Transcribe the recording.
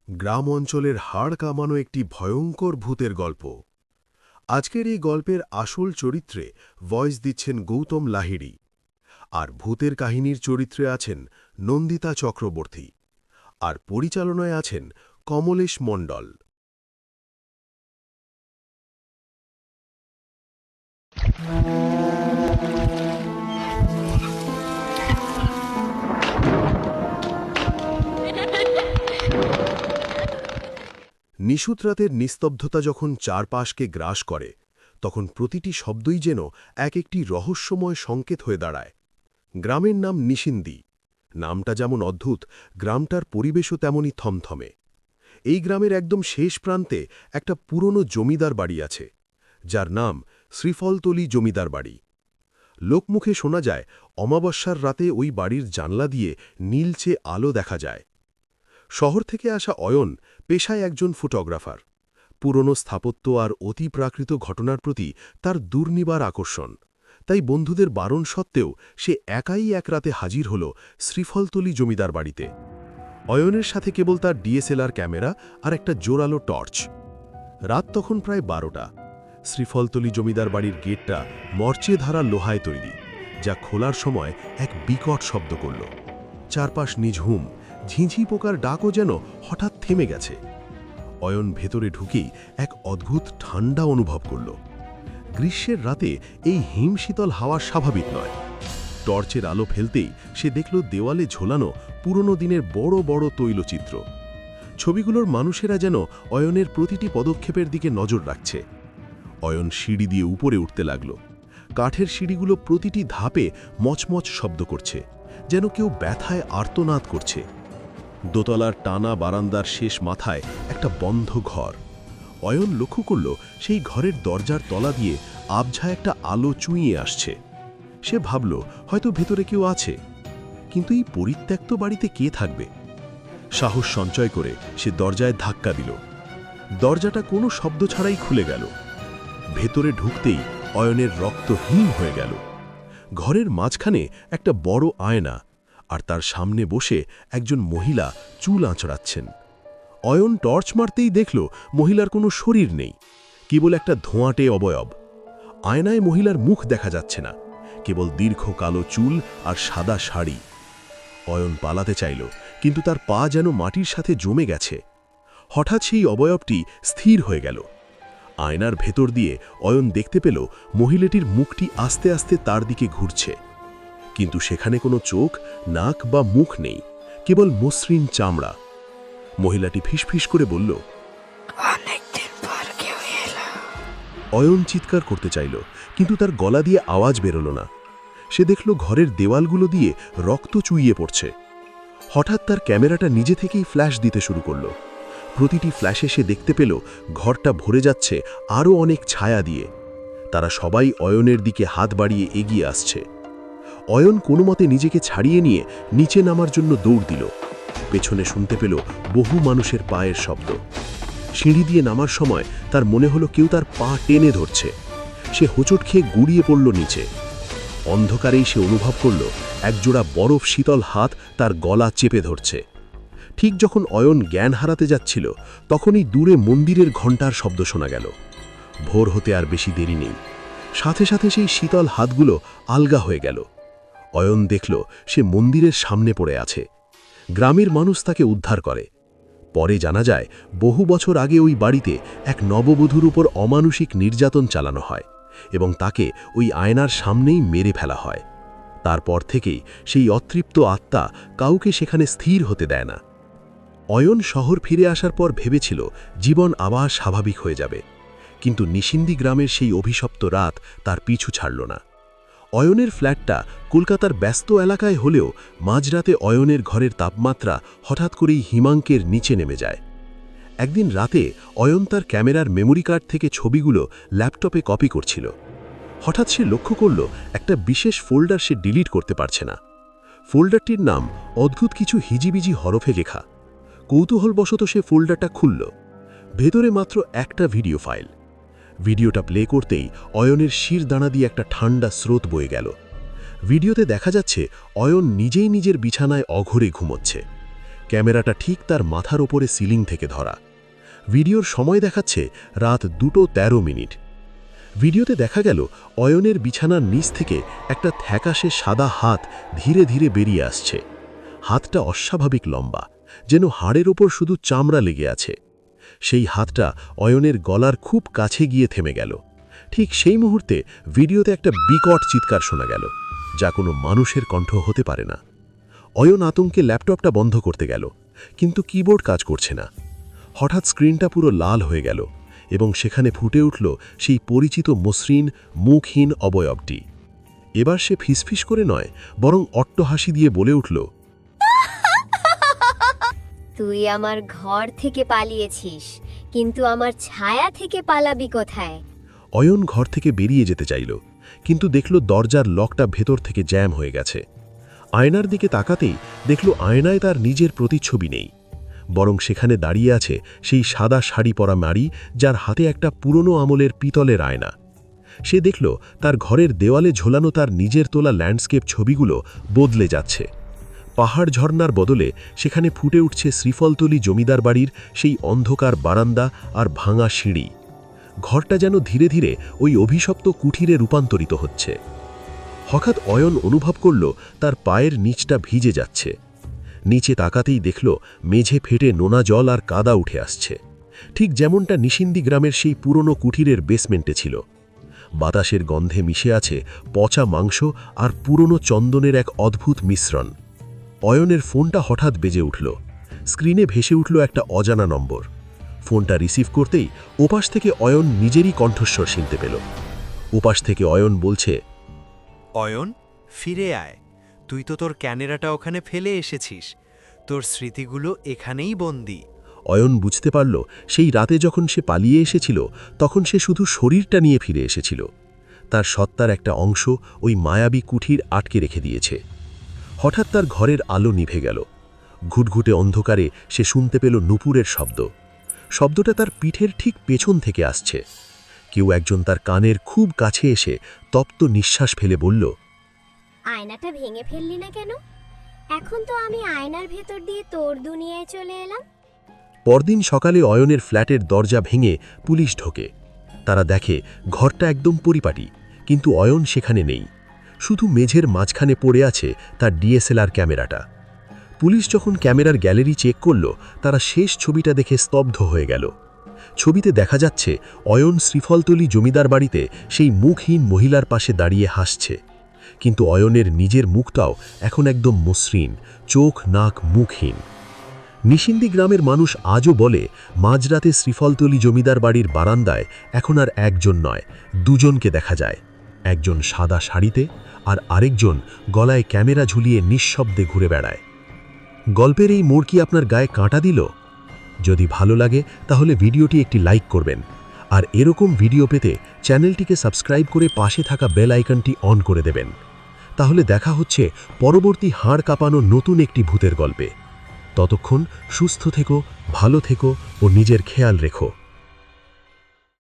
গ্রাম অঞ্চলের হাড় কামানো একটি ভয়ঙ্কর ভূতের গল্প। আজকের এই গল্পের আসল চরিত্রে ভয়েস দিচ্ছেন গৌতম লাহিড়ী, আর ভূতের কাহিনীর চরিত্রে আছেন নন্দিতা চক্রবর্তী, আর পরিচালনায় আছেন কমলেশ মণ্ডল। নিশুত রাতের নিস্তব্ধতা যখন চারপাশকে গ্রাস করে, তখন প্রতিটি শব্দই যেন এক একটি রহস্যময় সংকেত হয়ে দাঁড়ায়। গ্রামের নাম নিশিন্দি। নামটা যেমন অদ্ভুত, গ্রামটার পরিবেশও তেমনই থমথমে। এই গ্রামের একদম শেষ প্রান্তে একটা পুরনো জমিদার বাড়ি আছে, যার নাম শ্রীফলতলী জমিদার বাড়ি। লোকমুখে শোনা যায়, অমাবস্যার রাতে ওই বাড়ির জানলা দিয়ে নীলচে আলো দেখা যায়। শহর থেকে আসা অয়ন পেশায় একজন ফটোগ্রাফার। পুরনো স্থাপত্য আর অতিপ্রাকৃত ঘটনার প্রতি তার দুর্নিবার আকর্ষণ। তাই বন্ধুদের বারণ সত্ত্বেও সে একাই এক রাতে হাজির হল শ্রীফলতলী জমিদার বাড়িতে। অয়নের সাথে কেবল তার ডিএসএলআর ক্যামেরা আর একটা জোরালো টর্চ। রাত তখন প্রায় 12টা। শ্রীফলতলী জমিদার বাড়ির গেটটা মরচে ধারা লোহায় তৈরি, যা খোলার সময় এক বিকট শব্দ করল। চারপাশ নিঝুম, ঝিঁঝি পোকার ডাকও যেন হঠাৎ থেমে গেছে। অয়ন ভেতরে ঢুকেই এক অদ্ভুত ঠান্ডা অনুভব করল। গ্রীষ্মের রাতে এই হিমশীতল হাওয়া স্বাভাবিক নয়। টর্চের আলো ফেলতেই সে দেখল দেওয়ালে ঝোলানো পুরনো দিনের বড় বড় তৈলচিত্র। ছবিগুলোর মানুষেরা যেন অয়নের প্রতিটি পদক্ষেপের দিকে নজর রাখছে। অয়ন সিঁড়ি দিয়ে উপরে উঠতে লাগল। কাঠের সিঁড়িগুলো প্রতিটি ধাপে মচমচ শব্দ করছে, যেন কেউ ব্যথায় আর্তনাদ করছে। দোতলার টানা বারান্দার শেষ মাথায় একটা বন্ধ ঘর। অয়ন লক্ষ্য করল সেই ঘরের দরজার তলা দিয়ে আবঝা একটা আলো চুঁইয়ে আসছে। সে ভাবল, হয়তো ভেতরে কেউ আছে। কিন্তু এই পরিত্যক্ত বাড়িতে কে থাকবে? সাহস সঞ্চয় করে সে দরজায় ধাক্কা দিল। দরজাটা কোনো শব্দ ছাড়াই খুলে গেল। ভেতরে ঢুকতেই অয়নের রক্ত হিম হয়ে গেল। ঘরের মাঝখানে একটা বড় আয়না, আর তার সামনে বসে একজন মহিলা চুল আঁচড়াচ্ছেন। অয়ন টর্চ মারতেই দেখল মহিলার কোনো শরীর নেই, কেবল একটা ধোঁয়াটে অবয়ব। আয়নায় মহিলার মুখ দেখা যাচ্ছে না, কেবল দীর্ঘ কালো চুল আর সাদা শাড়ি। অয়ন পালাতে চাইল, কিন্তু তার পা যেন মাটির সাথে জমে গেছে। হঠাৎ সেই অবয়বটি স্থির হয়ে গেল। আয়নার ভেতর দিয়ে অয়ন দেখতে পেল মহিলাটির মুখটি আস্তে আস্তে তার দিকে ঘুরছে, কিন্তু সেখানে কোনো চোখ, নাক বা মুখ নেই, কেবল মসৃণ চামড়া। মহিলাটি ফিসফিস করে বলল, অয়ন চিৎকার করতে চাইল, কিন্তু তার গলা দিয়ে আওয়াজ বেরোল না। সে দেখল ঘরের দেওয়ালগুলো দিয়ে রক্ত চুইয়ে পড়ছে। হঠাৎ তার ক্যামেরাটা নিজে থেকেই ফ্ল্যাশ দিতে শুরু করল। প্রতিটি ফ্ল্যাশে সে দেখতে পেল ঘরটা ভরে যাচ্ছে আরও অনেক ছায়া দিয়ে। তারা সবাই অয়নের দিকে হাত বাড়িয়ে এগিয়ে আসছে। অয়ন কোনো মতে নিজেকে ছাড়িয়ে নিয়ে নিচে নামার জন্য দৌড় দিল। পেছনে শুনতে পেল বহু মানুষের পায়ের শব্দ। সিঁড়ি দিয়ে নামার সময় তার মনে হলো কেউ তার পা টেনে ধরছে। সে হোঁচট খেয়ে গুড়িয়ে পড়ল নিচে। অন্ধকারেই সে অনুভব করল একজোড়া বরফ শীতল হাত তার গলা চেপে ধরছে। ঠিক যখন অয়ন জ্ঞান হারাতে যাচ্ছিল, তখনই দূরে মন্দিরের ঘণ্টার শব্দ শোনা গেল। ভোর হতে আর বেশি দেরি নেই। সাথে সাথে সেই শীতল হাতগুলো আলগা হয়ে গেল। অয়ন দেখল সে মন্দিরের সামনে পড়ে আছে। গ্রামের মানুষ তাকে উদ্ধার করে। পরে জানা যায়, বহু বছর আগে ওই বাড়িতে এক নববধূর উপর অমানুষিক নির্যাতন চালানো হয় এবং তাকে ওই আয়নার সামনেই মেরে ফেলা হয়। তারপর থেকেই সেই অতৃপ্ত আত্মা কাউকে সেখানে স্থির হতে দেয় না। অয়ন শহর ফিরে আসার পর ভেবেছিল জীবন আবার স্বাভাবিক হয়ে যাবে, কিন্তু নিশিন্দি গ্রামের সেই অভিশপ্ত রাত তার পিছু ছাড়ল না। অয়নের ফ্ল্যাটটা কলকাতার ব্যস্ত এলাকায় হলেও মাঝরাতে অয়নের ঘরের তাপমাত্রা হঠাৎ করেই হিমাঙ্কের নিচে নেমে যায়। একদিন রাতে অয়ন তার ক্যামেরার মেমোরি কার্ড থেকে ছবিগুলো ল্যাপটপে কপি করছিল। হঠাৎ সে লক্ষ্য করল একটা বিশেষ ফোল্ডার সে ডিলিট করতে পারছে না। ফোল্ডারটির নাম অদ্ভুত কিছু হিজিবিজি হরফে লেখা। কৌতূহলবশত সে ফোল্ডারটা খুলল। ভেতরে মাত্র একটা ভিডিও ফাইল। ভিডিওটা প্লে করতেই অয়নের শির দানা দিয়ে একটা ঠান্ডা স্রোত বয়ে গেল। ভিডিওতে দেখা যাচ্ছে অয়ন নিজেই নিজের বিছানায় অঘরে ঘুমোচ্ছে। ক্যামেরাটা ঠিক তার মাথার ওপরে সিলিং থেকে ধরা। ভিডিওর সময় দেখাচ্ছে রাত 2:13। ভিডিওতে দেখা গেল অয়নের বিছানার নিচ থেকে একটা থ্যাকাশে সাদা হাত ধীরে ধীরে বেরিয়ে আসছে। হাতটা অস্বাভাবিক লম্বা, যেন হাড়ের ওপর শুধু চামড়া লেগে আছে। সেই হাতটা অয়নের গলার খুব কাছে গিয়ে থেমে গেল। ঠিক সেই মুহূর্তে ভিডিওতে একটা বিকট চিৎকার শোনা গেল, যা কোনো মানুষের কণ্ঠ হতে পারে না। অয়ন আতঙ্কে ল্যাপটপটা বন্ধ করতে গেল, কিন্তু কিবোর্ড কাজ করছে না। হঠাৎ স্ক্রিনটা পুরো লাল হয়ে গেল এবং সেখানে ফুটে উঠল সেই পরিচিত মসৃণ মুখহীন অবয়বটি। এবার সে ফিসফিস করে নয়, বরং অট্টহাসি দিয়ে বলে উঠল, তুই আমার ঘর থেকে পালিয়েছিস, কিন্তু আমার ছায়া থেকে পালাবি কোথায়? অয়ন ঘর থেকে বেরিয়ে যেতে চাইল, কিন্তু দেখল দরজার লকটা ভেতর থেকে জ্যাম হয়ে গেছে। আয়নার দিকে তাকাতেই দেখল আয়নায় তার নিজের প্রতিচ্ছবি নেই, বরং সেখানে দাঁড়িয়ে আছে সেই সাদা শাড়ি পরা নারী, যার হাতে একটা পুরনো আমলের পিতলের আয়না। সে দেখল তার ঘরের দেওয়ালে ঝোলানো তার নিজের তোলা ল্যান্ডস্কেপ ছবিগুলো বদলে যাচ্ছে। পাহাড় ঝর্ণার বদলে সেখানে ফুটে উঠছে শ্রীফলতলী জমিদার বাড়ির সেই অন্ধকার বারান্দা আর ভাঙা সিঁড়ি। ঘরটা যেন ধীরে ধীরে ওই অভিশপ্ত কুঠিরে রূপান্তরিত হচ্ছে। হঠাৎ অয়ন অনুভব করল তার পায়ের নিচটা ভিজে যাচ্ছে। নিচে তাকাতেই দেখল মেঝে ফেটে নোনা জল আর কাদা উঠে আসছে, ঠিক যেমনটা নিশিন্দি গ্রামের সেই পুরনো কুঠিরের বেসমেন্টে ছিল। বাতাসের গন্ধে মিশে আছে পচা মাংস আর পুরনো চন্দনের এক অদ্ভুত মিশ্রণ। অয়নের ফোনটা হঠাৎ বেজে উঠল। স্ক্রিনে ভেসে উঠল একটা অজানা নম্বর। ফোনটা রিসিভ করতেই ওপাশ থেকে অয়ন নিজেরই কণ্ঠস্বর শুনতে পেল। ওপাশ থেকে অয়ন বলছে, অয়ন, ফিরে আয়। তুই তো তোর ক্যামেরাটা ওখানে ফেলে এসেছিস। তোর স্মৃতিগুলো এখানেই বন্দী। অয়ন বুঝতে পারল সেই রাতে যখন সে পালিয়ে এসেছিল, তখন সে শুধু শরীরটা নিয়ে ফিরে এসেছিল। তার সত্তার একটা অংশ ওই মায়াবী কুঠির আটকে রেখে দিয়েছে। হঠাৎ তার ঘরের আলো নিভে গেল। ঘুটঘুটে অন্ধকারে সে শুনতে পেল নুপুরের শব্দ। শব্দটা তার পিঠের ঠিক পেছন থেকে আসছে। কেউ একজন তার কানের খুব কাছে এসে তপ্ত নিঃশ্বাস ফেলে বলল, আয়নাটা ভেঙে ফেললি না কেন? এখন তো আমি আয়নার ভেতর দিয়ে তোর দুনিয়ায় চলে এলাম। পরদিন সকালে অয়নের ফ্ল্যাটের দরজা ভেঙে পুলিশ ঢোকে। তারা দেখে ঘরটা একদম পরিপাটি, কিন্তু অয়ন সেখানে নেই। শুধু মেঝের মাঝখানে পড়ে আছে তার ডিএসএলআর ক্যামেরাটা। পুলিশ যখন ক্যামেরার গ্যালারি চেক করল, তারা শেষ ছবিটা দেখে স্তব্ধ হয়ে গেল। ছবিতে দেখা যাচ্ছে অয়ন শ্রীফলতলী জমিদার বাড়িতে সেই মুখহীন মহিলার পাশে দাঁড়িয়ে হাসছে, কিন্তু অয়নের নিজের মুখটাও এখন একদম মসৃণ, চোখ নাক মুখহীন। নিশিন্দি গ্রামের মানুষ আজও বলে, মাঝরাতে শ্রীফলতলী জমিদার বাড়ির বারান্দায় এখন আর একজন নয়, দুজনকে দেখা যায়। একজন সাদা শাড়িতে আর আরেকজন গলায় ক্যামেরা ঝুলিয়ে নিঃশব্দে ঘুরে বেড়ায়। গল্পের এই মোড় কি আপনার গায়ে কাঁটা দিল? যদি ভালো লাগে তাহলে ভিডিওটি একটি লাইক করবেন, আর এরকম ভিডিও পেতে চ্যানেলটিকে সাবস্ক্রাইব করে পাশে থাকা বেল আইকনটি অন করে দেবেন। তাহলে দেখা হচ্ছে পরবর্তী হাড় কাঁপানো নতুন একটি ভূতের গল্পে। ততক্ষণ সুস্থ থেকো, ভালো থেকো ও নিজের খেয়াল রেখো।